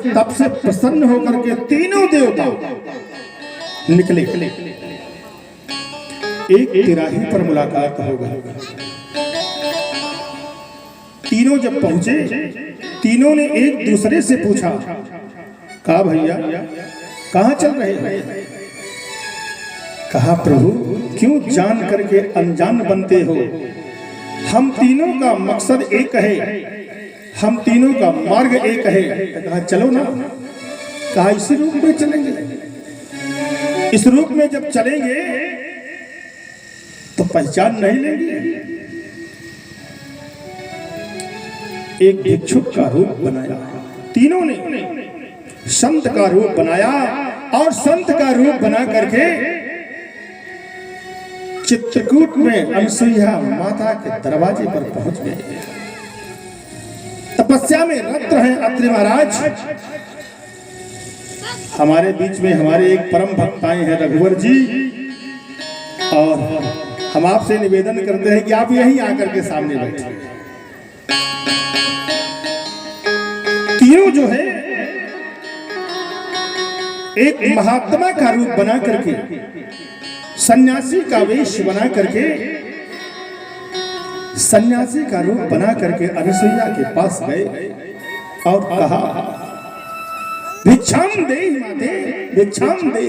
तप से प्रसन्न होकर के तीनों देवता निकले। एक तिराही पर मुलाकात हो गई। तीनों जब पहुंचे, तीनों ने एक दूसरे से पूछा, कहा भैया कहां चल रहे हैं? कहा प्रभु क्यों जान करके अनजान बनते हो? हम तीनों का मकसद एक है, हम तीनों का मार्ग एक है। कहा चलो ना। कहा इसी रूप में चलेंगे। इस रूप में जब चलेंगे तो पहचान नहीं लेंगे। एक भिक्षुक का रूप बनाया, तीनों ने संत का रूप बनाया और संत का रूप बना करके चित्रकूट में अनसुईया माता के दरवाजे पर पहुंच गए। तपस्या में रत हैं अत्रि महाराज। हमारे बीच में हमारे एक परम भक्त आए हैं रघुवर जी, और हम आपसे निवेदन करते हैं कि आप यहीं आकर के सामने बैठे। तीनों जो है एक महात्मा का रूप बना करके, सन्यासी का वेश बना करके, सन्यासी का रूप बना करके अनसुईया के पास गए और कहा भिक्षाम दे माते, भिक्षाम दे।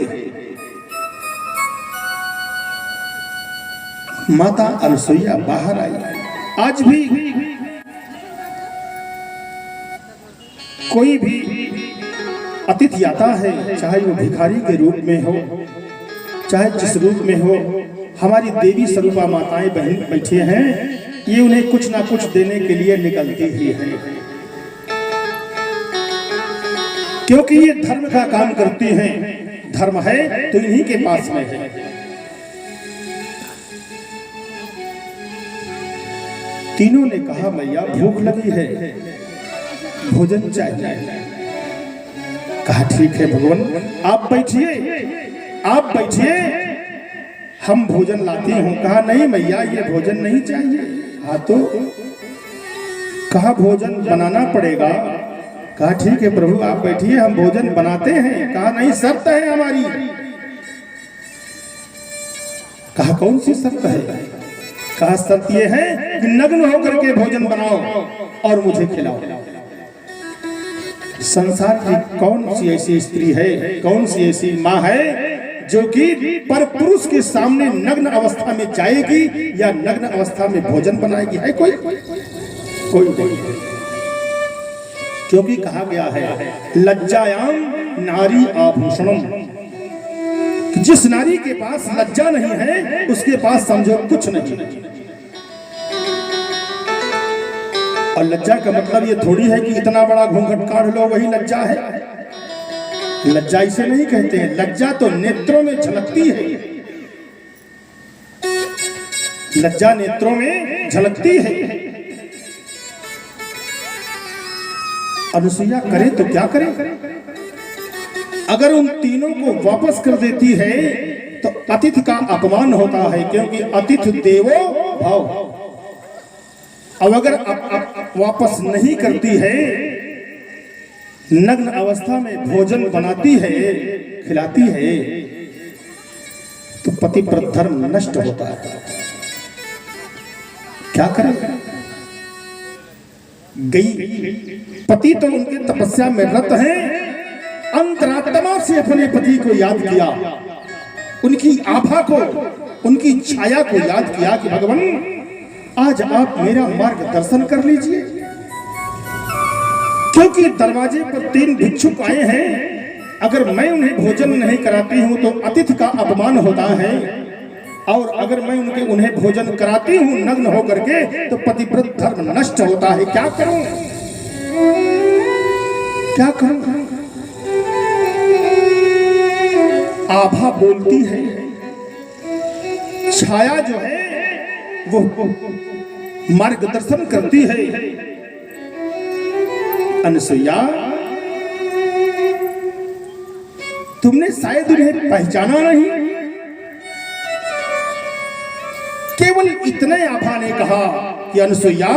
माता अनसुईया बाहर आई। आज भी कोई भी अतिथि आता है, चाहे वो भिखारी के रूप में हो, चाहे जिस रूप में हो, हमारी देवी स्वरूपा माताएं बहन बैठे हैं, ये उन्हें कुछ ना कुछ देने के लिए निकलती ही है, क्योंकि ये धर्म का काम करती हैं। धर्म है तो इन्हीं के पास में है। तीनों ने कहा मैया भूख लगी है, भोजन चाहिए। कहा ठीक है भगवान, आप बैठिए, आप बैठिए, हम भोजन लाती हूं। कहा नहीं मैया ये भोजन नहीं चाहिए। हाँ तो कहा भोजन बनाना पड़ेगा। कहा ठीक है प्रभु आप बैठिए, हम भोजन बनाते हैं। कहा नहीं शर्त है हमारी। कहा कौन सी शर्त है? कहा शर्त ये है कि नग्न होकर के भोजन बनाओ और मुझे खिलाओ। संसार की कौन सी ऐसी स्त्री है, कौन सी ऐसी माँ है जो कि पर पुरुष के सामने नग्न अवस्था में जाएगी या नग्न अवस्था में भोजन बनाएगी? है कोई? कोई नहीं। क्योंकि कहा गया है लज्जायाम नारी आभूषणम। जिस नारी के पास लज्जा नहीं है उसके पास समझो कुछ नहीं। और लज्जा का मतलब ये थोड़ी है कि इतना बड़ा घूंघट काढ़ लो वही लज्जा है। लज्जा इसे नहीं कहते हैं। लज्जा तो नेत्रों में झलकती है। लज्जा नेत्रों में झलकती है। अनसुईया करे तो क्या करे? अगर उन तीनों को वापस कर देती है तो अतिथि का अपमान होता है, क्योंकि अतिथि देवो भव। अब अगर वापस नहीं करती है, नग्न अवस्था में भोजन बनाती है, खिलाती है, तो पतिव्रत धर्म नष्ट होता है। क्या करें? गई पति तो उनके तपस्या में रत हैं, अंतरात्मा से अपने पति को याद किया, उनकी आभा को, उनकी छाया को याद किया कि भगवान आज आप मेरा मार्गदर्शन कर लीजिए। क्योंकि दरवाजे पर 3 भिक्षुक आए हैं, अगर मैं उन्हें भोजन नहीं कराती हूं तो अतिथि का अपमान होता है, और अगर मैं उन्हें भोजन कराती हूं नग्न होकर के तो पतिव्रत धर्म नष्ट होता है। क्या करूं? क्या करूं? आभा बोलती है, छाया जो है वो मार्गदर्शन करती है। अनसुईया तुमने शायद उन्हें पहचाना नहीं। केवल इतने आभा ने कहा कि अनसुईया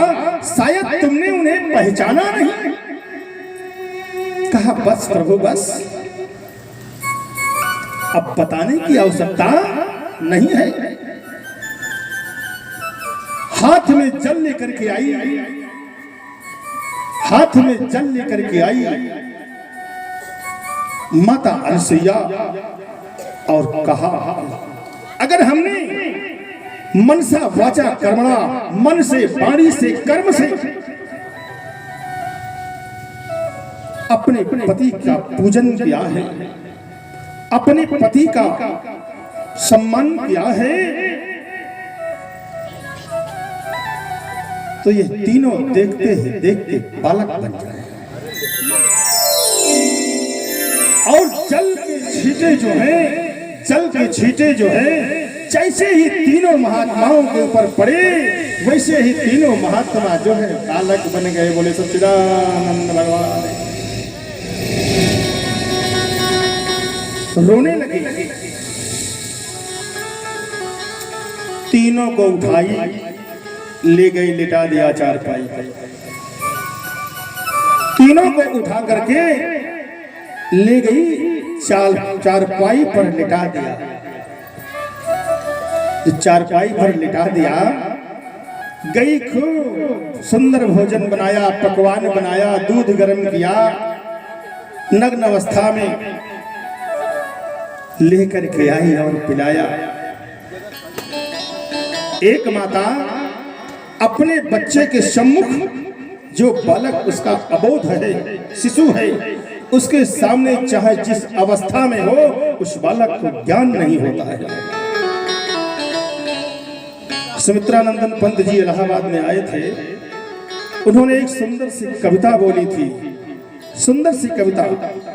शायद तुमने उन्हें पहचाना नहीं। कहा बस प्रभु बस, अब बताने की आवश्यकता नहीं है। हाथ में जल लेकर के आई, हाथ में जल लेकर के आई माता अनसुईया और कहा, अगर हमने मनसा वाचा कर्मणा, मन से वाणी से कर्म से अपने पति का पूजन किया है, अपने पति का सम्मान किया है, तो ये तीनों देखते ही देखते बालक बन जाए। और जल के छींटे जो हैं, जल के छींटे जो हैं, जैसे ही तीनों महात्माओं के ऊपर पड़े वैसे ही तीनों महात्मा जो है बालक बन गए। बोले सच्चिदानंद भगवान। रोने लगे, तीनों को उठाई ले गई, लिटा दिया चारपाई पर। तीनों को उठा करके ले गई चारपाई पर लिटा दिया। चारपाई पर लिटा दिया, गई खूब सुंदर भोजन बनाया, पकवान बनाया, दूध गर्म किया, नग्न अवस्था में लेकर के आई और पिलाया। एक माता अपने बच्चे के सम्मुख, जो बालक उसका अबोध है, शिशु है, उसके सामने चाहे जिस अवस्था में हो उस बालक को ज्ञान नहीं होता है। सुमित्रानंदन पंत जी इलाहाबाद में आए थे, उन्होंने एक सुंदर सी कविता बोली थी। सुंदर सी कविता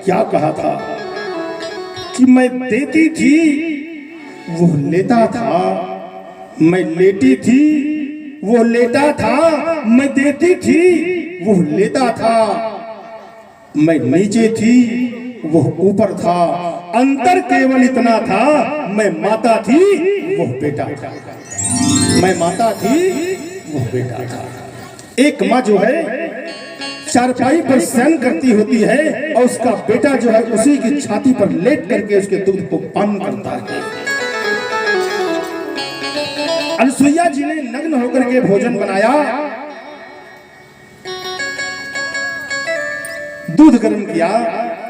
क्या कहा था कि मैं देती थी वो लेता था, मैं लेटी थी वो लेटा था, मैं देती थी वो लेता था, मैं नीचे थी वो ऊपर था, अंतर केवल इतना था, मैं माता थी वो बेटा था, मैं माता थी वो बेटा था। एक माँ जो है चारपाई पर शयन करती होती है और उसका बेटा जो है उसी की छाती पर लेट करके उसके दूध को पान करता है। अनसुईया जी ने नग्न होकर के भोजन बनाया, दूध गर्म किया,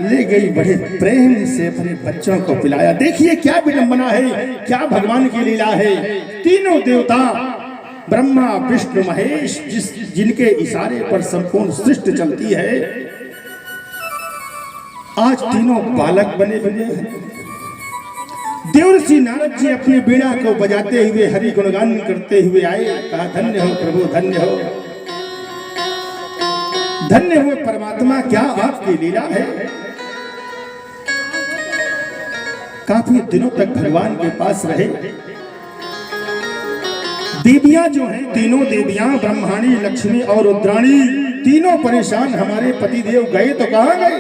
ले गई, बड़े प्रेम से अपने बच्चों को पिलाया। देखिए क्या विडंबना है, क्या भगवान की लीला है। तीनों देवता ब्रह्मा विष्णु महेश, जिनके इशारे पर संपूर्ण सृष्टि चलती है, आज तीनों बालक बने हुए हैं। देवर्षि नारद जी अपने बीड़ा को बजाते हुए हरि गुणगान करते हुए आए, कहा धन्य हो प्रभु, धन्य हो, धन्य हो परमात्मा, क्या आपकी लीला है। काफी दिनों तक भगवान के पास रहे। देवियां जो हैं, तीनों देवियां ब्रह्माणी, लक्ष्मी और रुद्राणी, तीनों परेशान। हमारे पतिदेव गए तो कहां गए।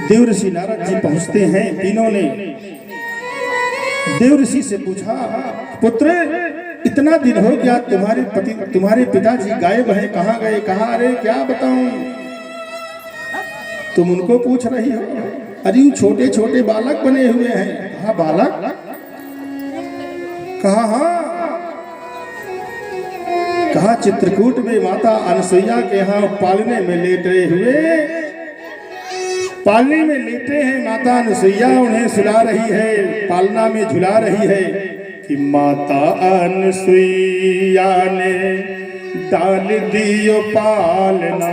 देवर्षि नारद जी पहुंचते हैं। तीनों ने देवर्षि से पूछा, पुत्र इतना दिन हो गया, तुम्हारे पिताजी गायब हैं, कहां गए, कहां। अरे क्या बताऊं, तुम उनको पूछ रही हो। अरे छोटे छोटे बालक बने हुए हैं। हाँ बालक, कहा हाँ, कहा चित्रकूट में माता अनसुईया के यहाँ पालने में लेटे हुए, पालने में लेटे हैं माता अनसुईया, उन्हें सुला रही है, पालना में झुला रही है कि माता अनसुईया ने डाल दियो पालना,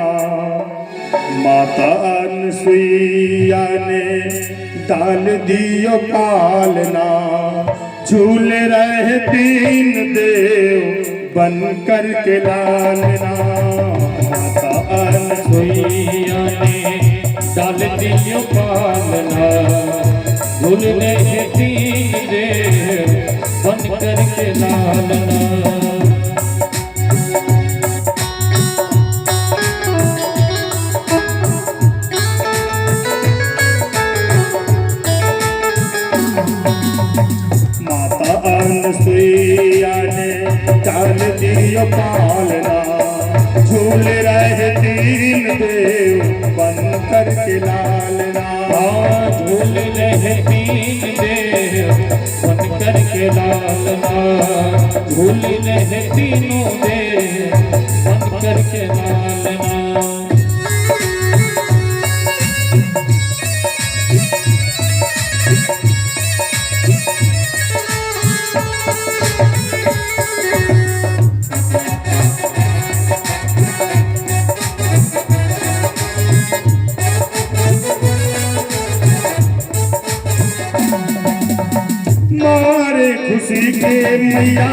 माता अनसुईया ने डाल दियो पालना, झूल रहे तीन देव बन कर के लालना, माता अनसुईया ने डाल दियो पालना, झूल रहे तीन देव बन कर के लालना। अनसुईया ने डाल दियो पालना, झूल रहे देव बन करके लालना। झूल रहे तीन देव बन करके लालना। झूल रहे तीनों देव बन करके लालना। मारे खुशी के मैया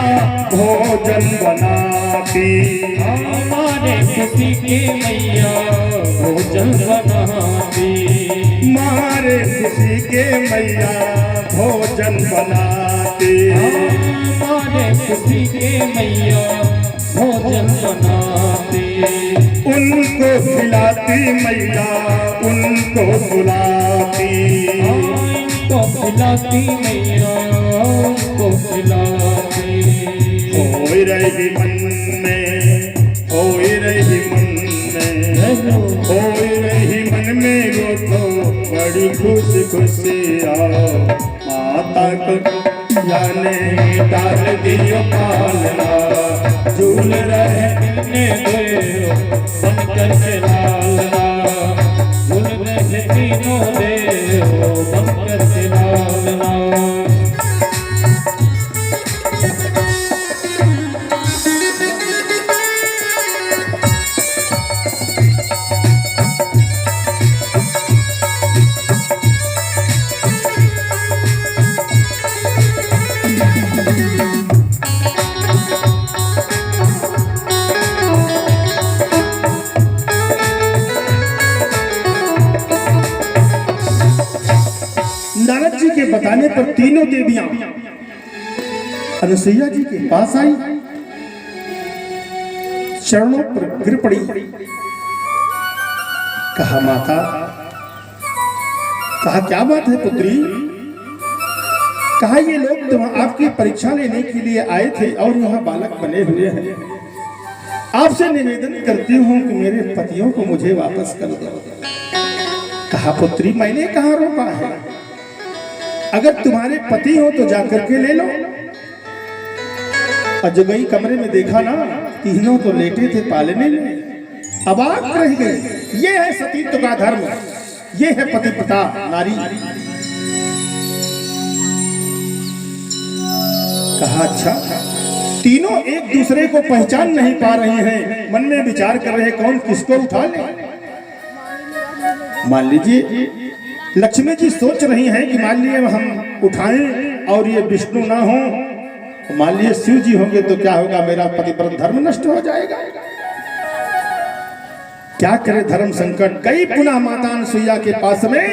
भोजन बनाती। हमारे खुशी के मैया भोजन बनाती। मारे खुशी के मैया भोजन बनाती। हमारे खुशी के मैया भोजन बनाती। उनको खिलाती मैया उनको बुलाती। उनको खिलाती मैया उनको खिलाती। होई रही मन में, होई रही मन में, होई रही मन में वो तो बड़ी खुशी खुशी आओ। माता को जाने डाल दियो पालना। झूल रहे देव बन करके लालना। झूल रहे तीनों देव बन करके लालना। नारद जी के बताने पर तीनों देवियां अनुसुईया जी के पास आई, चरणों पर गिर पड़ी। कहा माता, कहा क्या बात है पुत्री? कहा ये लोग तो आपकी परीक्षा लेने के लिए आए थे और यहाँ बालक बने हुए हैं। आपसे निवेदन करती हूँ कि मेरे पतियों को मुझे वापस कर दो। कहा पुत्री मैंने कहा रोका है? अगर तुम्हारे पति हो तो जाकर के ले लो। अजगई कमरे में देखा ना, तीनों तो लेटे थे पालने में, अबाक रह गए। ये है सतीत्व का धर्म, ये है पतिव्रता नारी। कहा अच्छा, तीनों एक दूसरे को पहचान नहीं पा रहे हैं, मन में विचार कर रहे कौन किसको उठा ले। मान लीजिए लक्ष्मी जी सोच रही हैं कि मान लिए हम उठाएं और ये विष्णु ना हो, तो मान लिए शिव जी होंगे तो क्या होगा, मेरा पतिव्रत धर्म नष्ट हो जाएगा। क्या करे धर्म संकट। गई पुनः माता अनुसुईया के पास में,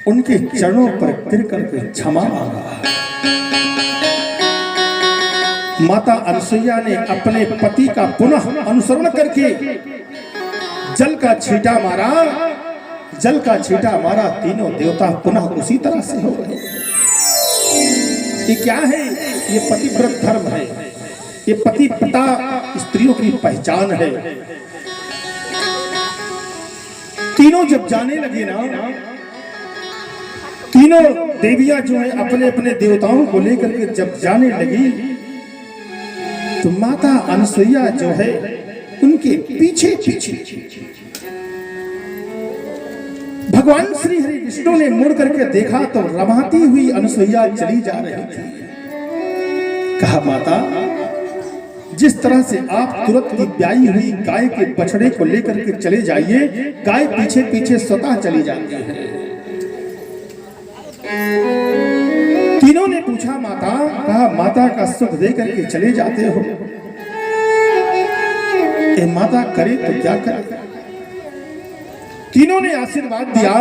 उनके चरणों पर गिर करके क्षमा मांगा। माता अनुसुईया ने अपने पति का पुनः अनुसरण करके जल का छींटा मारा। जल का छींटा मारा, तीनों देवता पुनः उसी तरह से हो गए। ये क्या है? ये पतिव्रत धर्म है, ये पतिव्रता स्त्रियों की पहचान है। तीनों जब जाने लगे ना, तीनों देवियां जो है अपने अपने देवताओं को लेकर के जब जाने लगी, तो माता अनुसुईया जो है उनके पीछे पीछे भगवान श्री हरि विष्णु ने मुड़ करके देखा तो रमाती हुई अनुसुईया चली जा रही थी। कहा माता, जिस तरह से आप तुरंत की ब्याई हुई गाय के बछड़े को लेकर के चले जाइए, गाय पीछे पीछे स्वतः चली जाती है। तीनों ने पूछा माता, कहा माता का सुख दे करके चले जाते हो, ए माता करे तो क्या करे। तीनों ने आशीर्वाद दिया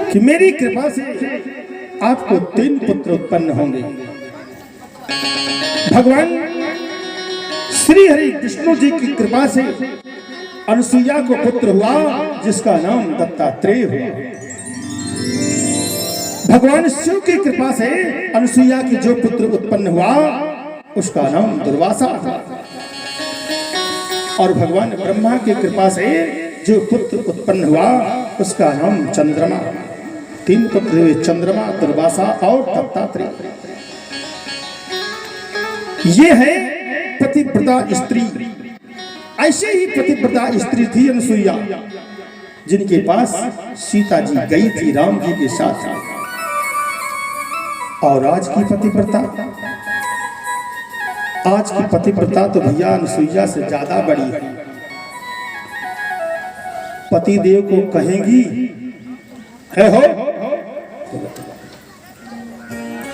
कि मेरी कृपा से आपको 3 पुत्र उत्पन्न होंगे। भगवान श्री हरि विष्णु जी की कृपा से अनुसुईया को पुत्र हुआ, जिसका नाम दत्तात्रेय हुआ। भगवान शिव की कृपा से अनुसुईया की जो पुत्र उत्पन्न हुआ, उसका नाम दुर्वासा था। और भगवान ब्रह्मा की कृपा से जो पुत्र उत्पन्न हुआ उसका नाम चंद्रमा। 3 पुत्र हुए, चंद्रमा, दुर्वासा और दत्तात्रेय। ये है पतिव्रता स्त्री। ऐसे ही पतिव्रता स्त्री थी अनुसुईया, जिनके पास सीता जी गई थी राम जी के साथ। और आज की पतिव्रता, आज की पतिव्रता तो भैया अनुसुईया से ज्यादा बड़ी है। पतिदेव को कहेंगी है हो